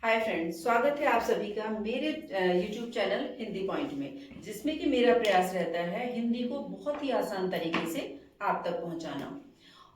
Hi friends, स्वागत है आप सभी का मेरे यूट्यूब चैनल हिंदी पॉइंट में, जिसमें कि मेरा प्रयास रहता है हिंदी को बहुत ही आसान तरीके से आप तक पहुंचाना।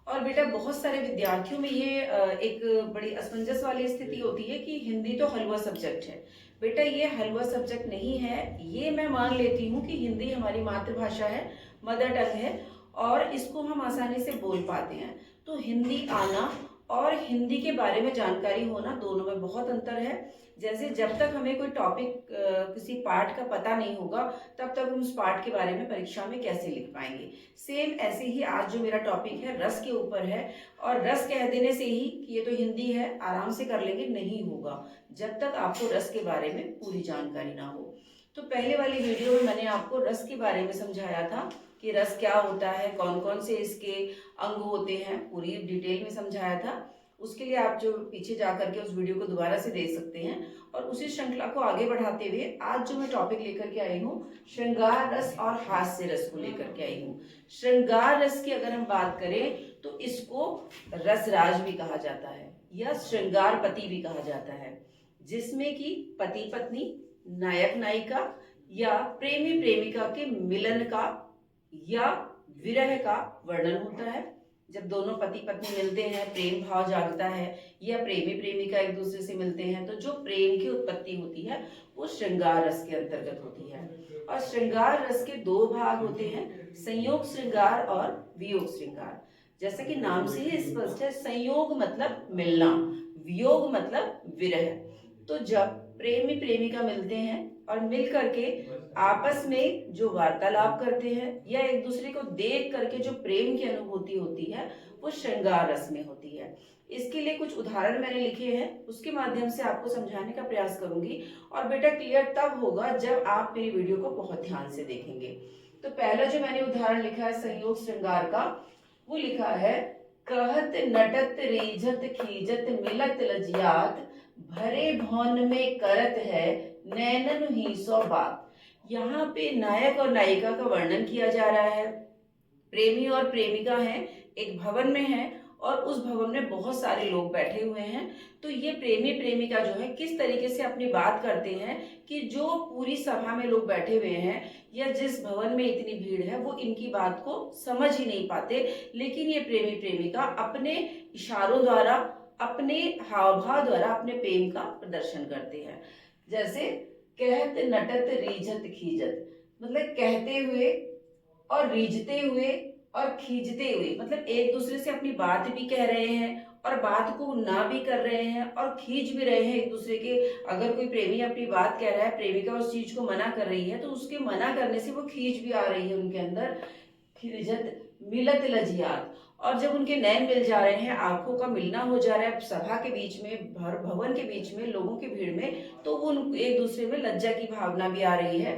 और बेटा, बहुत सारे विद्यार्थियों में ये एक बड़ी असमंजस वाली स्थिति होती है कि हिंदी तो हलवा सब्जेक्ट है। बेटा, ये हलवा सब्जेक्ट नहीं है। ये मैं मान लेती हूँ कि हिंदी हमारी मातृभाषा है, मदर टंग है, और इसको हम आसानी से बोल पाते हैं। तो हिंदी आना और हिंदी के बारे में जानकारी होना, दोनों में बहुत अंतर है। जैसे जब तक हमें कोई टॉपिक किसी पार्ट का पता नहीं होगा, तब तक हम उस पार्ट के बारे में परीक्षा में कैसे लिख पाएंगे। सेम ऐसे ही आज जो मेरा टॉपिक है रस के ऊपर है, और रस कह देने से ही कि ये तो हिंदी है, आराम से कर लेंगे, नहीं होगा जब तक आपको रस के बारे में पूरी जानकारी ना हो। तो पहले वाली वीडियो में मैंने आपको रस के बारे में समझाया था कि रस क्या होता है, कौन कौन से इसके अंग होते हैं, पूरी डिटेल में समझाया था। उसके लिए आप जो पीछे जा करके उस वीडियो को दोबारा से देख सकते हैं। और उसी श्रृंखला को आगे बढ़ाते हुए आज जो मैं टॉपिक लेकर के आई हूँ, श्रृंगार रस और हास्य रस को लेकर के आई हूँ। श्रृंगार रस की अगर हम बात करें तो इसको रसराज भी कहा जाता है या श्रृंगार पति भी कहा जाता है, जिसमें कि पति पत्नी, नायक नायिका या प्रेमी प्रेमिका के मिलन का या विरह का वर्णन होता है। जब दोनों पति पत्नी मिलते हैं, प्रेम भाव जागता है, या प्रेमी प्रेमिका एक दूसरे से मिलते हैं, तो जो प्रेम की उत्पत्ति होती है वो श्रृंगार रस के अंतर्गत होती है। और श्रृंगार रस के दो भाग होते हैं, संयोग श्रृंगार और वियोग श्रृंगार। जैसा कि नाम से ही स्पष्ट है, संयोग मतलब मिलना, वियोग मतलब विरह। तो जब प्रेमी प्रेमिका मिलते हैं और मिल करके आपस में जो वार्तालाप करते हैं या एक दूसरे को देख करके जो प्रेम की अनुभूति होती है, वो श्रृंगार रस में होती है। इसके लिए कुछ उदाहरण मैंने लिखे हैं, उसके माध्यम से आपको समझाने का प्रयास करूंगी। और बेटा, क्लियर तब होगा जब आप मेरी वीडियो को बहुत ध्यान से देखेंगे। तो पहला जो मैंने उदाहरण लिखा है संयोग श्रृंगार का, वो लिखा है, कहत नटत रीझत खीजत मिलत लजियात, भरे भौन में करत है नैनन ही सौ बात। यहाँ पे नायक और नायिका का वर्णन किया जा रहा है। प्रेमी और प्रेमिका हैं, एक भवन में हैं, और उस भवन में बहुत सारे लोग बैठे हुए हैं। तो ये प्रेमी प्रेमिका जो है किस तरीके से अपनी बात करते हैं कि जो पूरी सभा में लोग बैठे हुए हैं या जिस भवन में इतनी भीड़ है, वो इनकी बात को समझ ही नहीं पाते। लेकिन ये प्रेमी प्रेमिका अपने इशारों द्वारा, अपने हाव भाव द्वारा अपने प्रेम का प्रदर्शन करते हैं। जैसे कहत नटत रीझत खीजत, मतलब कहते हुए और रीझते हुए और खींचते हुए, मतलब एक दूसरे से अपनी बात भी कह रहे हैं और बात को ना भी कर रहे हैं और खींच भी रहे हैं एक दूसरे के। अगर कोई प्रेमी अपनी बात कह रहा है, प्रेमिका उस चीज को मना कर रही है, तो उसके मना करने से वो खींच भी आ रही है उनके अंदर। खिलजत मिलत लजियात, और जब उनके नैन मिल जा रहे हैं, आंखों का मिलना हो जा रहा है सभा के बीच में, भवन के बीच में, लोगों की भीड़ में, तो वो एक दूसरे में लज्जा की भावना भी आ रही है।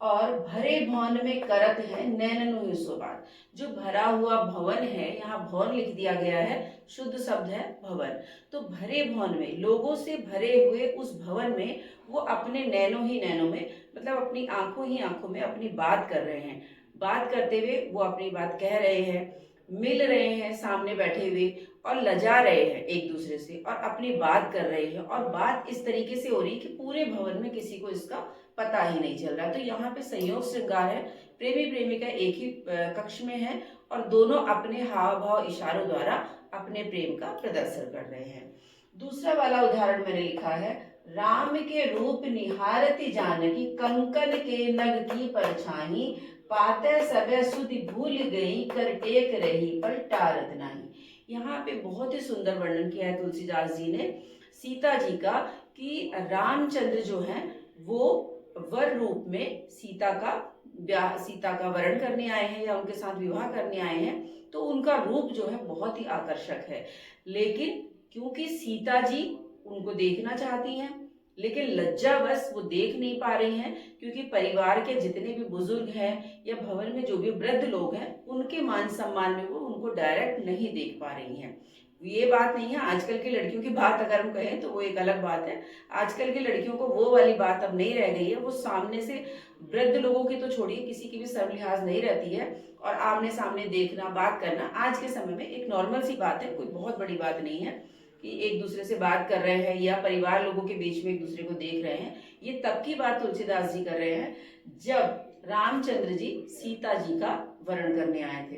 और भरे भवन में करत है नैनन हुई बात, जो भरा हुआ भवन है, यहाँ भवन लिख दिया गया है, शुद्ध शब्द है भवन। तो भरे भवन में, लोगों से भरे हुए उस भवन में वो अपने नैनों ही नैनों में, मतलब अपनी आंखों ही आंखों में अपनी बात कर रहे हैं। बात करते हुए वो अपनी बात कह रहे हैं, मिल रहे हैं सामने बैठे हुए, और लजा रहे हैं एक दूसरे से, और अपनी बात कर रहे हैं। और बात इस तरीके से हो रही है कि पूरे भवन में किसी को इसका पता ही नहीं चल रहा। तो यहाँ पे संयोग श्रृंगार है, प्रेमी प्रेमिका एक ही कक्ष में है और दोनों अपने हाव भाव इशारों द्वारा अपने प्रेम का प्रदर्शन कर रहे हैं। दूसरा वाला उदाहरण मैंने लिखा है, राम के रूप निहारती जानकी, कंकन के नग की परछाई, पाते सबे सुधि भूल गई, कर टेक रही पर टारत नहीं। यहाँ पे बहुत ही सुंदर वर्णन किया है तुलसीदास जी ने सीता जी का, कि रामचंद्र जो हैं वो वर रूप में सीता का वरण करने आए हैं या उनके साथ विवाह करने आए हैं। तो उनका रूप जो है बहुत ही आकर्षक है, लेकिन क्योंकि सीता जी उनको देखना चाहती हैं, लेकिन लज्जावश वो देख नहीं पा रही हैं, क्योंकि परिवार के जितने भी बुजुर्ग हैं या भवन में जो भी वृद्ध लोग हैं, उनके मान सम्मान में वो उनको डायरेक्ट नहीं देख पा रही हैं। ये बात नहीं है, आजकल की लड़कियों की बात अगर हम कहें तो वो एक अलग बात है। आजकल की लड़कियों को वो वाली बात अब नहीं रह गई है, वो सामने से वृद्ध लोगों की तो छोड़िए, किसी की भी शर्म लिहाज नहीं रहती है, और आमने सामने देखना, बात करना आज के समय में एक नॉर्मल सी बात है, कोई बहुत बड़ी बात नहीं है। कि एक दूसरे से बात कर रहे हैं या परिवार लोगों के बीच में एक दूसरे को देख रहे हैं, ये तब की बात तुलसीदास जी कर रहे हैं जब रामचंद्र जी सीता जी का वरण करने आए थे।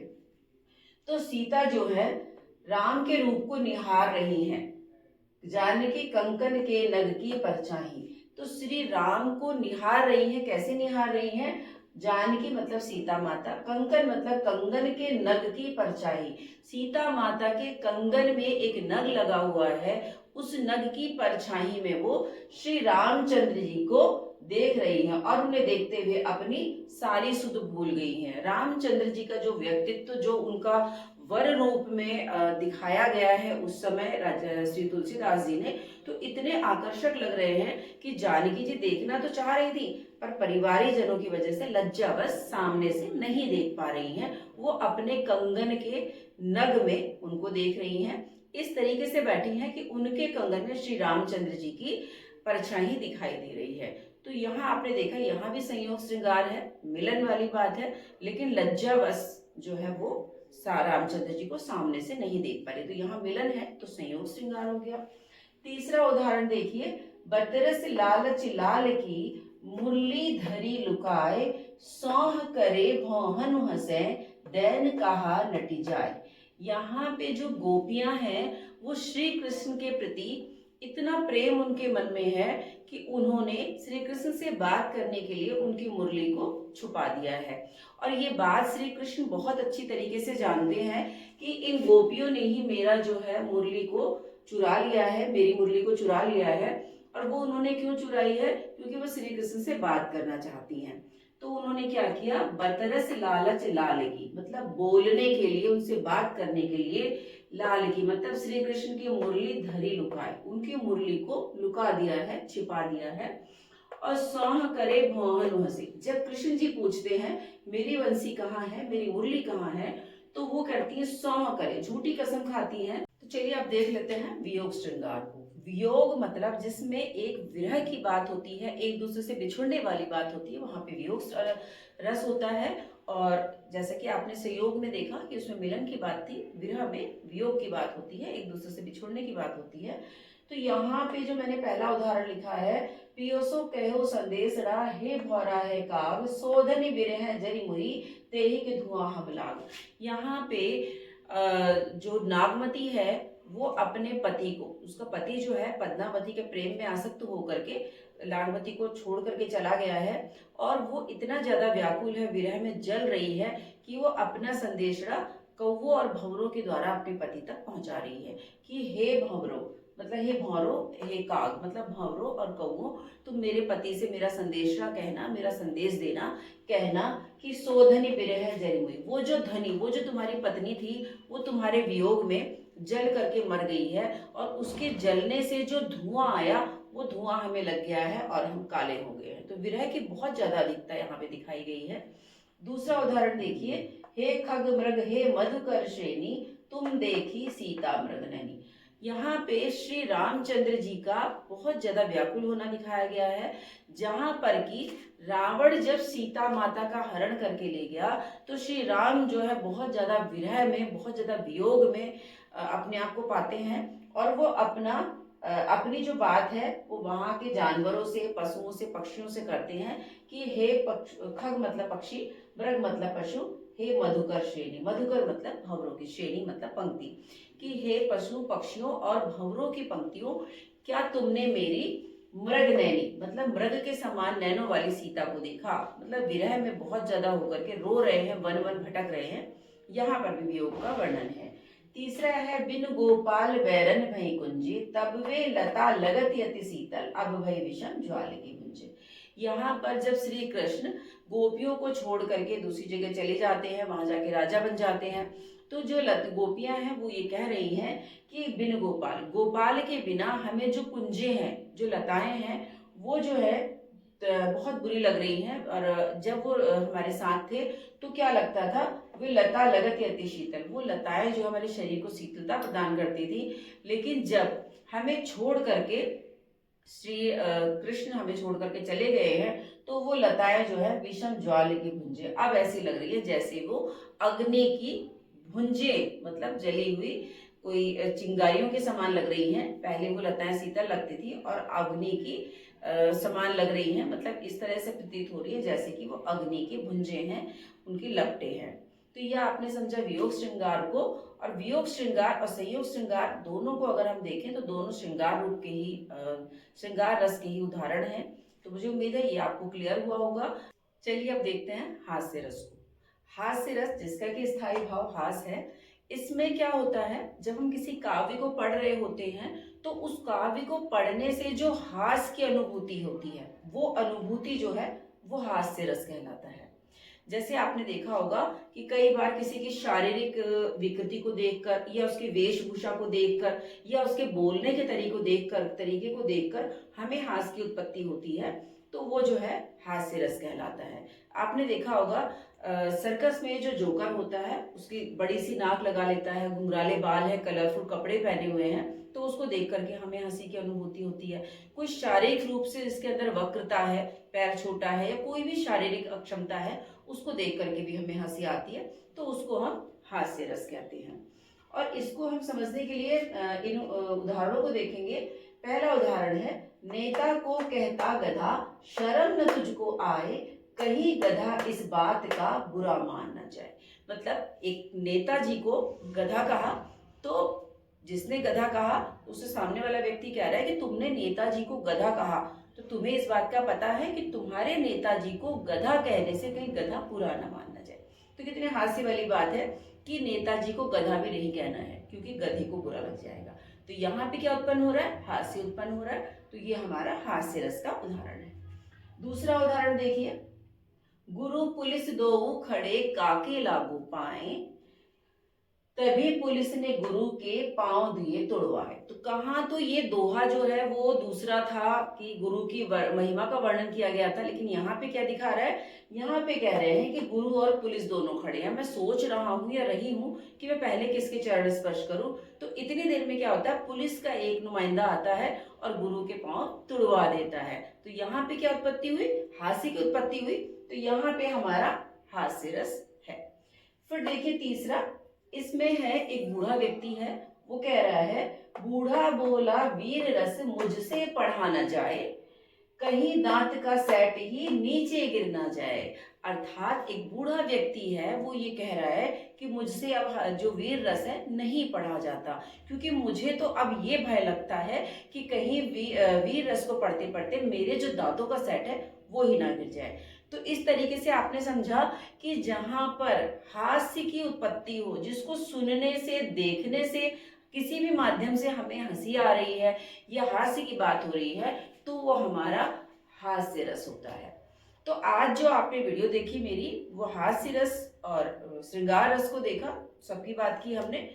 तो सीता जो है राम के रूप को निहार रही हैं, जानकी कंकन के नग की परछाई। तो श्री राम को निहार रही है, कैसे निहार रही हैं? जानकी मतलब सीता माता, कंकन मतलब कंगन के नग की परछाई। सीता माता के कंगन में एक नग लगा हुआ है, उस नग की परछाई में वो श्री रामचंद्र जी को देख रही हैं और उन्हें देखते हुए अपनी सारी सुध भूल गई हैं। रामचंद्र जी का जो व्यक्तित्व, जो उनका वर रूप में दिखाया गया है उस समय श्री तुलसीदास जी ने, तो इतने आकर्षक लग रहे हैं कि जानकी जी देखना तो चाह रही थी, पर परिवारी जनों की वजह से लज्जावश सामने से नहीं देख पा रही हैं। वो अपने कंगन के नग में उनको देख रही हैं, इस तरीके से बैठी हैं कि उनके कंगन में श्री रामचंद्र जी की परछाई दिखाई दे रही है। तो यहाँ आपने देखा, यहाँ भी संयोग श्रृंगार है, मिलन वाली बात है, लेकिन लज्जावश जो है वो रामचंद्र जी को सामने से नहीं देख पा रहे। तो यहाँ मिलन है तो संयोग श्रृंगार हो गया। तीसरा उदाहरण देखिए, बतरस लालच लाल की मुरली धरी लुकाए, सौह करे भौहन हंसे, दैन कहा नटी जाए। यहाँ पे जो गोपियां हैं वो श्री कृष्ण के प्रति इतना प्रेम उनके मन में है कि उन्होंने श्री कृष्ण से बात करने के लिए उनकी मुरली को छुपा दिया है। और ये बात श्री कृष्ण बहुत अच्छी तरीके से जानते हैं कि इन गोपियों ने ही मेरा जो है मुरली को चुरा लिया है, मेरी मुरली को चुरा लिया है। और वो उन्होंने क्यों चुराई है? क्योंकि वो श्री कृष्ण से बात करना चाहती हैं। तो उन्होंने क्या किया? बतरस लालच लाल की, मतलब बोलने के लिए, उनसे बात करने के लिए, लाल की मतलब श्री कृष्ण की मुरली धरी लुकाए, उनकी मुरली को लुका दिया है, छिपा दिया है। और सौह करे भौहन हंसी, जब कृष्ण जी पूछते हैं मेरी बंसी कहाँ है, मेरी मुरली कहाँ है, तो वो करती है सौह करे, झूठी कसम खाती हैं। तो चलिए अब देख लेते हैं वियोग श्रृंगार को। वियोग मतलब जिसमें एक विरह की बात होती है, एक दूसरे से बिछुड़ने वाली बात होती है, वहां पे वियोग रस होता है। और जैसे कि आपने संयोग में देखा कि उसमें मिलन की बात थी, विरह में वियोग की बात होती है, एक दूसरे से बिछुड़ने की बात होती है। तो यहाँ पे जो मैंने पहला उदाहरण लिखा है, पियोसो कहो संदेश रा, हे भौरा है काग, सोधनी बिरह जरी मुई, तेही के धुआं हम लाग। यहाँ पे जो नागमती है वो अपने पति को, उसका पति जो है पद्मावती के प्रेम में आसक्त होकर के नागमती को छोड़ करके चला गया है, और वो इतना ज्यादा व्याकुल है, विरह में जल रही है कि वो अपना संदेशड़ा कौवों और भंवरों के द्वारा अपने पति तक पहुंचा रही है कि हे भंवरों, मतलब हे भौरों, हे काग मतलब भंवरों और कौवों, तुम मेरे पति से मेरा संदेशा कहना, मेरा संदेश देना, कहना कि सोधनी बिरह जरी मुई, वो जो धनी, वो जो तुम्हारी पत्नी थी, वो तुम्हारे वियोग में जल करके मर गई है, और उसके जलने से जो धुआं आया वो धुआं हमें लग गया है और हम काले हो गए हैं। तो विरह की बहुत ज्यादा अधिकता यहाँ पे दिखाई गई है। दूसरा उदाहरण देखिए, हे खग मृग हे मधुकर श्रेणी, तुम देखी सीता मृग नैनी। यहाँ पे श्री रामचंद्र जी का बहुत ज्यादा व्याकुल होना दिखाया गया है, जहां पर कि रावण जब सीता माता का हरण करके ले गया तो श्री राम जो है बहुत ज्यादा विरह में, बहुत ज्यादा वियोग में अपने आप को पाते हैं, और वो अपनी जो बात है वो वहां के जानवरों से, पशुओं से, पक्षियों से करते हैं कि हे खग मतलब पक्षी, मृग मतलब पशु, हे मधुकर श्रेणी, मधुकर मतलब भंवरों की, श्रेणी मतलब पंक्ति, कि हे पशु पक्षियों और भंवरों की पंक्तियों, क्या तुमने मेरी मृग नैनी मतलब मृग के समान नैनों वाली सीता को देखा? मतलब विरह में बहुत ज्यादा होकर के रो रहे हैं, वन वन भटक रहे हैं, यहाँ पर भी वियोग का वर्णन है। तीसरा है, बिन गोपाल बैरन भई कुंजी, तब वे लता लगत यति शीतल, अब भई विषम ज्वाल की गुंजे। यहाँ पर जब श्री कृष्ण गोपियों को छोड़ करके दूसरी जगह चले जाते हैं, वहां जाके राजा बन जाते हैं, तो जो गोपियां हैं वो ये कह रही हैं कि बिन गोपाल, गोपाल के बिना हमें जो कुंजे हैं, जो लताएं हैं, वो जो है बहुत बुरी लग रही हैं। और जब वो हमारे साथ थे तो क्या लगता था, वे लता लगत यति शीतल, वो लताएं जो हमारे शरीर को शीतलता प्रदान करती थी। लेकिन जब हमें छोड़ करके श्री कृष्ण हमें छोड़ करके चले गए हैं, तो वो लताएं जो है विषम ज्वाल की भुंजे, अब ऐसी लग रही है जैसे वो अग्नि की भुंजे, मतलब जली हुई कोई चिंगारियों के समान लग रही हैं। पहले वो लताएं शीतल लगती थी और अग्नि की समान लग रही हैं, मतलब इस तरह से प्रतीत हो रही है जैसे कि वो अग्नि के भुंजे हैं, उनकी लपटें हैं। तो यह आपने समझा वियोग श्रृंगार को। और वियोग श्रृंगार और संयोग श्रृंगार दोनों को अगर हम देखें तो दोनों श्रृंगार रूप के ही श्रृंगार रस के ही उदाहरण हैं। तो मुझे उम्मीद है ये आपको क्लियर हुआ होगा। चलिए अब देखते हैं हास्य रस को। हास्य रस, जिसका कि स्थायी भाव हास है, इसमें क्या होता है, जब हम किसी काव्य को पढ़ रहे होते हैं तो उस काव्य को पढ़ने से जो हास की अनुभूति होती है, वो अनुभूति जो है वो हास्य रस कहलाता है। जैसे आपने देखा होगा कि कई बार किसी की शारीरिक विकृति को देखकर या उसकी वेशभूषा को देखकर या उसके बोलने के तरीके को देखकर हमें हास्य की उत्पत्ति होती है, तो वो जो है हास्य रस कहलाता है। आपने देखा होगा सर्कस में जो जोकर होता है उसकी बड़ी सी नाक लगा लेता है, घुंघराले बाल है, कलरफुल कपड़े पहने हुए हैं, तो उसको देख करके हमें हंसी की अनुभूति होती है। कोई शारीरिक रूप से जिसके अंदर वक्रता है, पैर छोटा है या कोई भी शारीरिक अक्षमता है, उसको देख करके भी हमें हंसी आती है, तो उसको हम हास्य रस कहते हैं। और इसको हम समझने के लिए इन उदाहरणों को देखेंगे। पहला उदाहरण है, नेता को कहता गधा शर्म न तुझको आए, कहीं गधा इस बात का बुरा मान न जाए। मतलब एक नेताजी को गधा कहा, तो जिसने गधा कहा उससे सामने वाला व्यक्ति कह रहा है कि तुमने नेताजी को गधा कहा, तो तुम्हें इस बात का पता है कि तुम्हारे नेताजी को गधा कहने से कहीं गधा बुरा न मान न जाए। तो कितने हास्य वाली बात है कि नेताजी को गधा भी नहीं कहना है क्योंकि गधे को बुरा लग जाएगा। तो यहाँ पे क्या उत्पन्न हो रहा है, हास्य उत्पन्न हो रहा है। तो ये हमारा हास्य रस का उदाहरण है। दूसरा उदाहरण देखिए, गुरु पुलिस दोऊ खड़े काके लागू पाए, तभी पुलिस ने गुरु के पांव दिए तुड़वाए। तो कहाँ तो ये दोहा जो है वो दूसरा था कि गुरु की महिमा का वर्णन किया गया था, लेकिन यहाँ पे क्या दिखा रहा है, यहाँ पे कह रहे हैं कि गुरु और पुलिस दोनों खड़े हैं, मैं सोच रहा हूँ या रही हूँ कि मैं पहले किसके चरण स्पर्श करूं। तो इतनी देर में क्या होता है, पुलिस का एक नुमाइंदा आता है और गुरु के पांव तुड़वा देता है। तो यहाँ पे क्या उत्पत्ति हुई, हास्य की उत्पत्ति हुई। तो यहाँ पे हमारा हास्य रस है। फिर देखिए तीसरा, इसमें है एक बूढ़ा व्यक्ति है, वो कह रहा है, बूढ़ा बोला वीर रस मुझसे पढ़ा न जाए, कहीं दांत का सेट ही नीचे गिर ना जाए। अर्थात एक बूढ़ा व्यक्ति है, वो ये कह रहा है कि मुझसे अब जो वीर रस है नहीं पढ़ा जाता, क्योंकि मुझे तो अब ये भय लगता है कि कहीं वीर रस को पढ़ते पढ़ते मेरे जो दांतों का सेट है वो ही ना गिर जाए। तो इस तरीके से आपने समझा कि जहां पर हास्य की उत्पत्ति हो, जिसको सुनने से, देखने से, किसी भी माध्यम से हमें हंसी आ रही है या हास्य की बात हो रही है, तो वो हमारा हास्य रस होता है। तो आज जो आपने वीडियो देखी मेरी, वो हास्य रस और श्रृंगार रस को देखा, सबकी बात की हमने।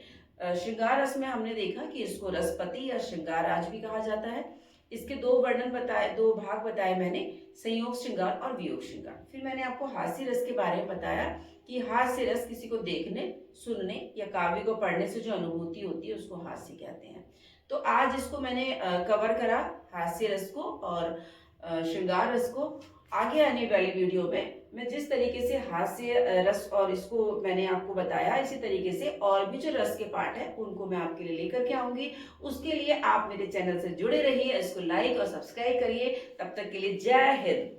श्रृंगार रस में हमने देखा कि इसको रसपति या श्रृंगाराज भी कहा जाता है। इसके दो वर्णन बताए, दो भाग बताए मैंने, संयोग श्रृंगार और वियोग श्रृंगार। फिर मैंने आपको हास्य रस के बारे में बताया कि हास्य रस किसी को देखने, सुनने या काव्य को पढ़ने से जो अनुभूति होती है उसको हास्य कहते हैं। तो आज इसको मैंने कवर करा, हास्य रस को और श्रृंगार रस को। आगे आने वाली वीडियो में मैं जिस तरीके से हास्य रस और इसको मैंने आपको बताया, इसी तरीके से और भी जो रस के पार्ट है उनको मैं आपके लिए लेकर के आऊंगी। उसके लिए आप मेरे चैनल से जुड़े रहिए, इसको लाइक और सब्सक्राइब करिए। तब तक के लिए जय हिंद।